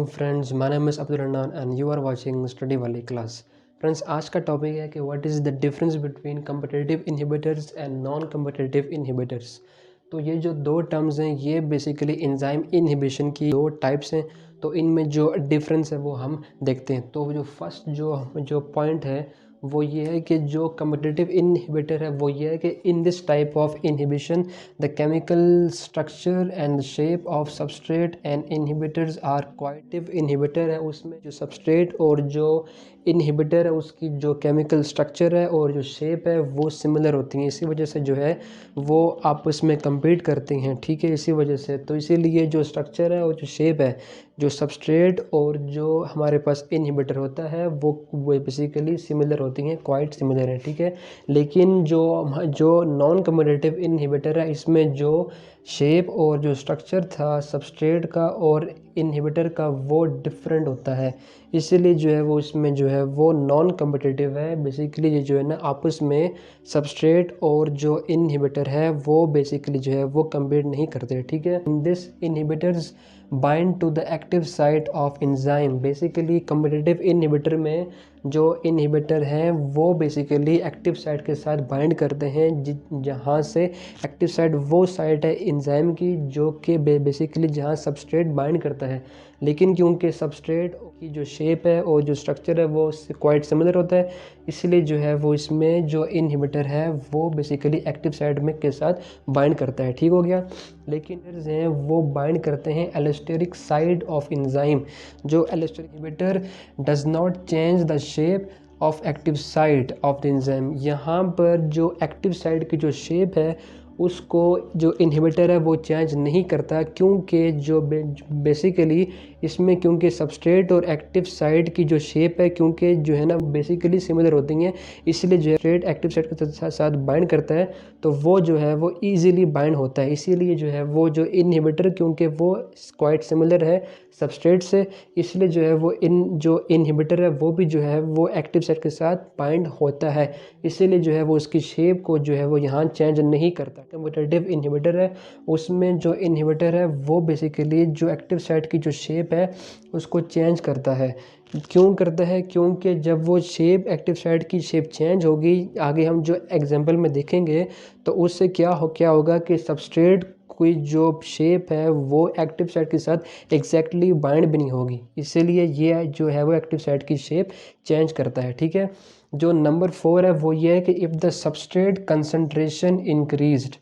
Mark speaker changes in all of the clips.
Speaker 1: Assalamualaikum friends, my name is Abdul Hanan and you are watching Study Wali class. Friends, आज का topic है कि what is the difference between competitive inhibitors and non competitive inhibitors. तो ये जो दो terms हैं ये बेसिकली एंजाइम इनहिबिशन की दो टाइप्स हैं। तो इनमें जो डिफरेंस है वो हम देखते हैं। तो जो फर्स्ट जो पॉइंट है वो ये है कि जो कम्पिटिटिव इनहिबिटर है वो ये है कि in this type of inhibition the chemical structure and shape of substrate and inhibitors are क्वाइटिव इनहिबिटर है, उसमें जो सबस्ट्रेट और जो इनहिबिटर है उसकी जो केमिकल स्ट्रक्चर है और जो शेप है वो सिमिलर होती हैं। इसी वजह से जो है वो आपस में compete करती हैं, ठीक है। इसी वजह से तो इसीलिए जो स्ट्रक्चर है और जो शेप है, जो सबस्ट्रेट और जो हमारे पास इनहिबिटर होता है वो बेसिकली सिमिलर होती हैं, क्वाइट सिमिलर है, ठीक है। लेकिन जो नॉन कम्पिटिटिव इनहिबिटर है इसमें जो शेप और जो स्ट्रक्चर था सबस्ट्रेट का और इनहिबिटर का वो डिफरेंट होता है, इसीलिए जो है वो इसमें जो है वो नॉन कम्पिटिटिव है। बेसिकली ये जो है ना आपस में सबस्ट्रेट और जो इनहिबिटर है वो बेसिकली जो है वो कम्पीट नहीं करते, ठीक है। In this inhibitors bind to the active site of enzyme. Basically competitive inhibitor में जो इनहिबिटर हैं वो बेसिकली एक्टिव साइट के साथ बाइंड करते हैं, जहाँ से एक्टिव साइट वो साइट है एंजाइम की जो कि बेसिकली जहाँ सबस्ट्रेट बाइंड करता है। लेकिन क्योंकि सबस्ट्रेट की जो शेप है और जो स्ट्रक्चर है वो क्वाइट सिमिलर होता है, इसलिए जो है वो इसमें जो इनहिबिटर है वो बेसिकली एक्टिव साइट में के साथ बाइंड करता है, ठीक हो गया। लेकिन हैं वो बाइंड करते हैं एलोस्टेरिक साइड ऑफ एंजाइम। जो allosteric inhibitor does not change the shape of active site of the enzyme. यहाँ पर जो एक्टिव साइट की जो शेप है उसको जो इनहिबिटर है वो चेंज नहीं करता, क्योंकि जो बेसिकली इसमें क्योंकि सबस्ट्रेट और एक्टिव साइट की जो शेप है क्योंकि जो है ना बेसिकली सिमिलर होती हैं, इसलिए जो है सबस्ट्रेट एक्टिव साइट के साथ बाइंड करता है तो वो जो है वो ईजिली बाइंड होता है। इसीलिए जो है वो जो इनहिबिटर क्योंकि वो क्वाइट सिमिलर है सबस्ट्रेट से, इसलिए जो है वो जो इनहिबिटर है वो भी जो है वो एक्टिव साइट के साथ बाइंड होता है, इसीलिए जो है वो उसकी शेप को जो है वो यहाँ चेंज नहीं करता। कम्पिटिटिव इनहिबिटर है उसमें जो इनहिबिटर है वो बेसिकली जो एक्टिव साइट की जो शेप है उसको चेंज करता है। क्यों करता है? क्योंकि जब वो शेप एक्टिव साइट की शेप चेंज होगी, आगे हम जो एग्जांपल में देखेंगे तो उससे क्या होगा कि सबस्ट्रेट कोई जो शेप है वो एक्टिव साइट के साथ एग्जैक्टली बाइंड भी नहीं होगी, इसीलिए ये जो है वो एक्टिव साइट की शेप चेंज करता है, ठीक है। जो नंबर 4 है वो ये है कि if the substrate concentration increased,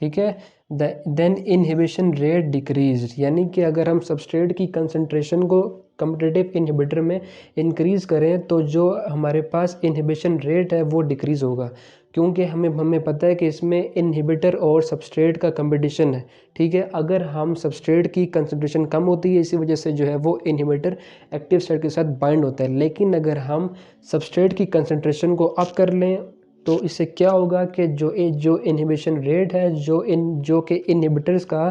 Speaker 1: ठीक है, देन इनहिबिशन रेट डिक्रीज। यानी कि अगर हम सबस्ट्रेट की कंसंट्रेशन को कम्पिटिटिव इनहिबिटर में इंक्रीज़ करें तो जो हमारे पास इनहिबिशन रेट है वो डिक्रीज़ होगा, क्योंकि हमें पता है कि इसमें इनहिबिटर और सबस्ट्रेट का कंपटीशन है, ठीक है। अगर हम सबस्ट्रेट की कंसंट्रेशन कम होती है इसी वजह से जो है वो इनहिबिटर एक्टिव साइट के साथ बाइंड होता है, लेकिन अगर हम सबस्ट्रेट की कंसंट्रेशन को अप कर लें तो इससे क्या होगा कि जो इनहिबिशन रेट है जो कि इनहिबिटर्स का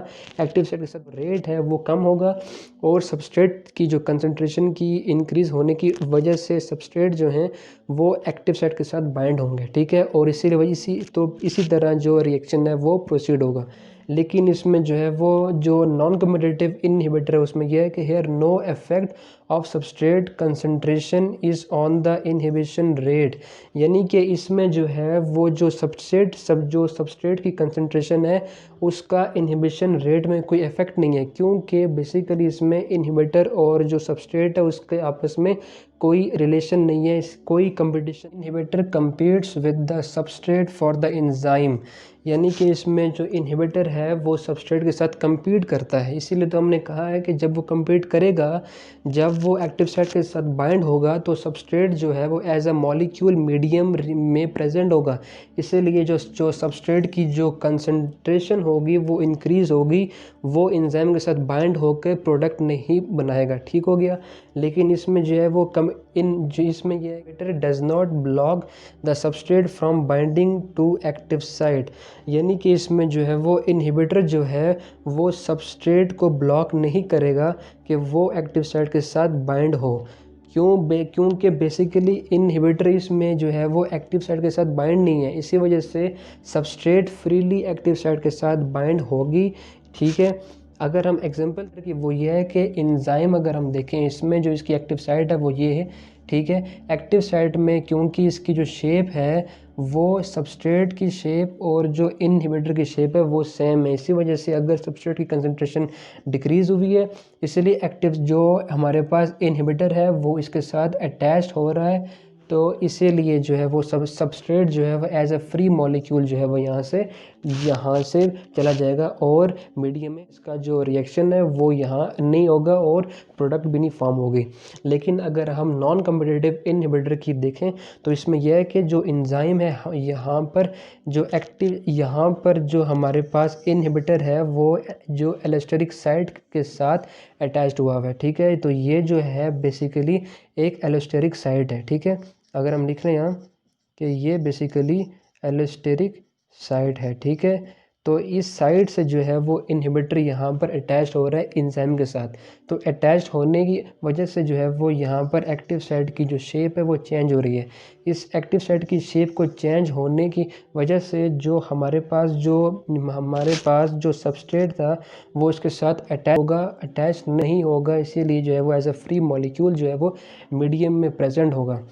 Speaker 1: एक्टिव साइट के साथ रेट है वो कम होगा और सबस्ट्रेट की जो कंसंट्रेशन की इंक्रीज़ होने की वजह से सबस्ट्रेट जो हैं वो एक्टिव साइट के साथ बाइंड होंगे, ठीक है। और इसी तरह जो रिएक्शन है वो प्रोसीड होगा। लेकिन इसमें जो है वो जो नॉन कम्पिटिटिव इनहिबिटर है उसमें यह है कि here no effect of substrate concentration is on the inhibition rate. यानी कि इसमें जो है वो जो सबस्ट्रेट की कंसंट्रेशन है उसका इनहिबिशन रेट में कोई इफेक्ट नहीं है, क्योंकि बेसिकली इसमें इनहिबिटर और जो सबस्ट्रेट है उसके आपस में कोई रिलेशन नहीं है, कोई competition. Inhibitor competes with the substrate for the enzyme. यानी कि इसमें जो इनहिबिटर है वो सबस्ट्रेट के साथ compete करता है, इसीलिए तो हमने कहा है कि जब वो compete करेगा, जब वो एक्टिव साइट के साथ बाइंड होगा तो सबस्ट्रेट जो है वो एज अ मॉलिक्यूल मीडियम में प्रेजेंट होगा, इसीलिए जो सबस्ट्रेट की जो कंसंट्रेशन होगी वो इंक्रीज़ होगी, वो एंजाइम के साथ बाइंड होकर प्रोडक्ट नहीं बनाएगा, ठीक हो गया। लेकिन इसमें जो है वो इसमें ये inhibitor does not block the substrate from binding to active site. यानी कि इसमें जो है वो इनहिबिटर जो है वो सबस्ट्रेट को ब्लॉक नहीं करेगा कि वो एक्टिव साइट के साथ बाइंड हो। क्योंकि बेसिकली इनहिबिटर इसमें जो है वो एक्टिव साइट के साथ बाइंड नहीं है, इसी वजह से सबस्ट्रेट फ्रीली एक्टिव साइट के साथ बाइंड होगी, ठीक है। अगर हम एग्जांपल की वो ये है कि एंजाइम अगर हम देखें इसमें जो इसकी एक्टिव साइट है वो ये है, ठीक है। एक्टिव साइट में क्योंकि इसकी जो शेप है वो सबस्ट्रेट की शेप और जो इनहिबिटर की शेप है वो सेम है, इसी वजह से अगर सबस्ट्रेट की कंसंट्रेशन डिक्रीज़ हुई है इसलिए एक्टिव जो हमारे पास इनहिबिटर है वो इसके साथ अटैच्ड हो रहा है, तो इसीलिए जो है वो सबस्ट्रेट जो है वो एज अ फ्री मॉलिक्यूल जो है वो यहाँ से चला जाएगा और मीडियम में इसका जो रिएक्शन है वो यहाँ नहीं होगा और प्रोडक्ट भी नहीं फॉर्म होगी। लेकिन अगर हम नॉन कम्पिटिटिव इनहिबिटर की देखें तो इसमें यह है कि जो एंजाइम है यहाँ पर जो हमारे पास इनहिबिटर है वो जो एलोस्टेरिक साइट के साथ अटैच्ड हुआ है, ठीक है। तो ये जो है बेसिकली एक एलोस्टेरिक साइट है, ठीक है। अगर हम लिख रहे हैं यहाँ कि ये बेसिकली एलोस्टेरिक साइट है, ठीक है। तो इस साइड से जो है वो इनहिबिटर यहाँ पर अटैच्ड हो रहा है एंजाइम के साथ, तो अटैच्ड होने की वजह से जो है वो यहाँ पर एक्टिव साइट की जो शेप है वो चेंज हो रही है। इस एक्टिव साइट की शेप को चेंज होने की वजह से जो हमारे पास जो सबस्ट्रेट था वो इसके साथ अटैच नहीं होगा, इसीलिए जो है वो एज अ फ्री मॉलिक्यूल जो है वो मीडियम में प्रेजेंट होगा।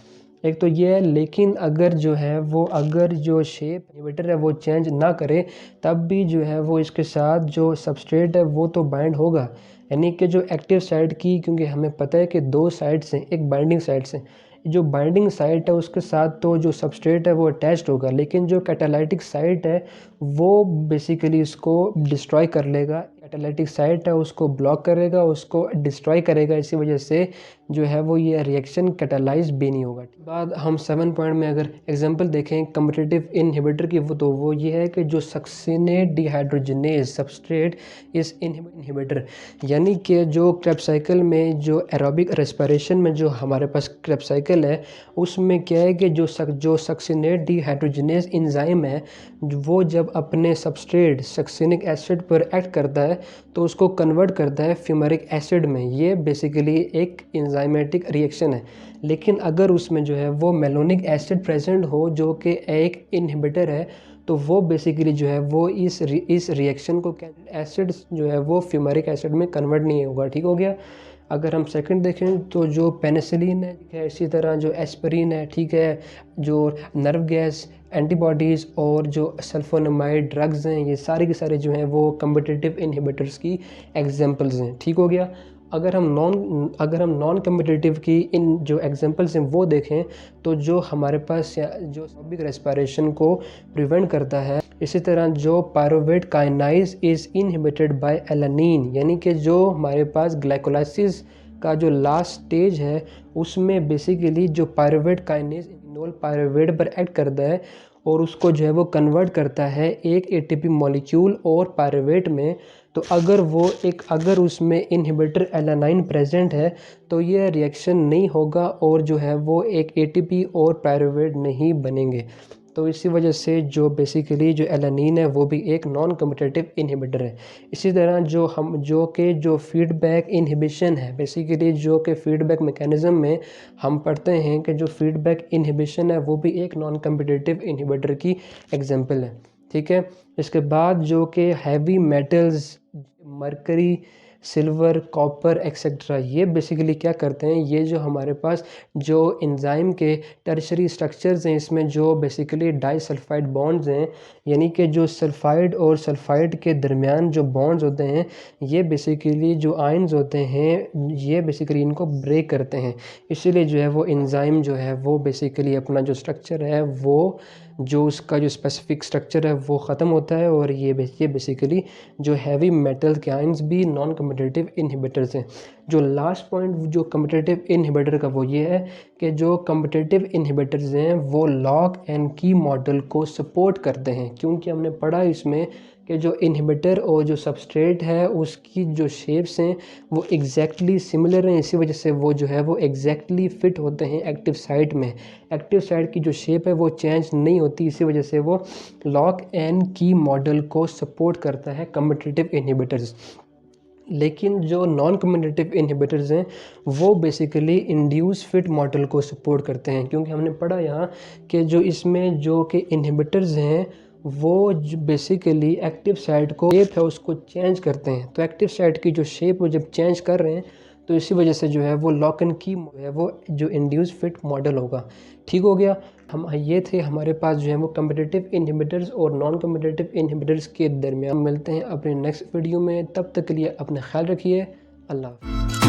Speaker 1: एक तो ये है, लेकिन अगर जो शेप इनहिबिटर है वो चेंज ना करे तब भी जो है वो इसके साथ जो सबस्ट्रेट है वो तो बाइंड होगा, यानी कि जो एक्टिव साइट की, क्योंकि हमें पता है कि दो साइड्स हैं, एक बाइंडिंग साइड्स हैं, जो बाइंडिंग साइट है उसके साथ तो जो सबस्ट्रेट है वो अटैच्ड होगा, लेकिन जो कैटालाइटिक साइट है वो बेसिकली इसको डिस्ट्रॉय कर लेगा। कैटालाइटिक साइट है उसको ब्लॉक करेगा, उसको डिस्ट्रॉय करेगा, इसी वजह से जो है वो ये रिएक्शन कैटालाइज भी नहीं होगा। बाद हम 7 पॉइंट में अगर एग्जांपल देखें कम्पिटिटिव इनहिबिटर की तो वो ये है कि जो सक्सिनेट डिहाइड्रोजनेज सबस्ट्रेट इस इनहिबिटर, यानी कि जो क्रेब्स साइकिल में जो एरोबिक रेस्पिरेशन में जो हमारे पास क्रेब्स साइकिल है उसमें क्या है कि जो सक्सिनेट डिहाइड्रोजनेज एंजाइम है वो जब अपने सबस्ट्रेट सक्सिनिक एसिड पर एक्ट करता है तो उसको कन्वर्ट करता है फ्यूमेरिक एसिड में। ये बेसिकली एक एंजाइमेटिक रिएक्शन है, लेकिन अगर उसमें जो है वो मेलोनिक एसिड प्रेजेंट हो जो कि एक इनहिबिटर है तो वो बेसिकली जो है वो इस रिएक्शन को एसिड जो है वो फ्यूमेरिक एसिड में कन्वर्ट नहीं होगा, ठीक हो गया। अगर हम सेकंड देखें तो जो पेनिसिलिन है, इसी तरह जो एस्पिरिन है, ठीक है, जो नर्व गैस एंटीबॉडीज़ और जो सल्फोनामाइड ड्रग्स हैं, ये सारे के सारे जो हैं वो कम्पिटिटिव इनहिबिटर्स की एग्जांपल्स हैं, ठीक हो गया। अगर हम नॉन कम्पिटिटिव की इन जो एग्जांपल्स हैं वो देखें तो जो हमारे पास जो एरोबिक रेस्पिरेशन को प्रिवेंट करता है, इसी तरह जो pyruvate kinase is inhibited by alanine, यानी कि जो हमारे पास ग्लाइकोलाइसिस का जो लास्ट स्टेज है उसमें बेसिकली जो पायरुवेट काइनेज इनोल पायरुवेट पर एक्ट करता है और उसको जो है वो कन्वर्ट करता है एक एटीपी मॉलिक्यूल और पायरुवेट में। तो अगर उसमें इनहिबिटर एलानाइन प्रेजेंट है तो ये रिएक्शन नहीं होगा और जो है वो एक एटीपी और पायरुवेट नहीं बनेंगे। तो इसी वजह से जो बेसिकली जो एलानिन है वो भी एक नॉन कम्पिटिटिव इनहिबिटर है। इसी तरह जो फीडबैक इनहिबिशन है, बेसिकली जो कि फीडबैक मैकेनिज्म में हम पढ़ते हैं कि जो फीडबैक इनहिबिशन है वो भी एक नॉन कम्पिटिटिव इनहिबिटर की एग्जांपल है, ठीक है। इसके बाद जो कि heavy metals mercury, silver, copper etcetera, ये बेसिकली क्या करते हैं, ये जो हमारे पास जो एंजाइम के टर्शरी स्ट्रक्चर्स हैं इसमें जो बेसिकली डाइसल्फाइड बॉन्ड्स हैं, यानी कि जो सल्फाइड और सल्फाइड के दरमियान जो बॉन्ड्स होते हैं ये बेसिकली जो आयंस होते हैं ये बेसिकली इनको ब्रेक करते हैं। इसीलिए जो है वो एंजाइम जो है वो बेसिकली अपना जो स्ट्रक्चर है वो जो उसका जो स्पेसिफिक स्ट्रक्चर है वो ख़त्म होता है और ये बेसिकली जो हैवी मेटल के आयंस भी नॉन कम्पिटिटिव इनहिबिटर्स हैं। जो लास्ट पॉइंट जो कम्पिटिटिव इनहिबिटर का वो ये है कि जो कम्पिटिटिव इनहिबिटर्स हैं वो लॉक एंड की मॉडल को सपोर्ट करते हैं, क्योंकि हमने पढ़ा इसमें कि जो इनहिबिटर और जो सबस्ट्रेट है उसकी जो शेप्स हैं वो एग्जैक्टली सिमिलर हैं, इसी वजह से वो जो है वो एग्जैक्टली फिट होते हैं एक्टिव साइट में। एक्टिव साइट की जो शेप है वो चेंज नहीं होती, इसी वजह से वो लॉक एंड की मॉडल को सपोर्ट करता है कम्पिटिटिव इनहिबिटर्स। लेकिन जो नॉन कम्पिटिटिव इनहिबिटर्स हैं वो बेसिकली इंड्यूस फिट मॉडल को सपोर्ट करते हैं, क्योंकि हमने पढ़ा यहाँ कि जो इसमें जो कि इनहिबिटर्स हैं वो जो बेसिकली एक्टिव साइट को शेप है उसको चेंज करते हैं। तो एक्टिव साइट की जो शेप वो जब चेंज कर रहे हैं तो इसी वजह से जो है वो लॉक एंड की है वो जो इंड्यूस फिट मॉडल होगा। ठीक हो गया। हम ये थे हमारे पास जो है वो कम्पिटिटिव इनहिबिटर्स और नॉन कम्पिटिटिव इनहिबिटर्स के दरमियान। मिलते हैं अपने नेक्स्ट वीडियो में, तब तक के लिए अपना ख्याल रखिए। अल्लाह हाफ़िज़।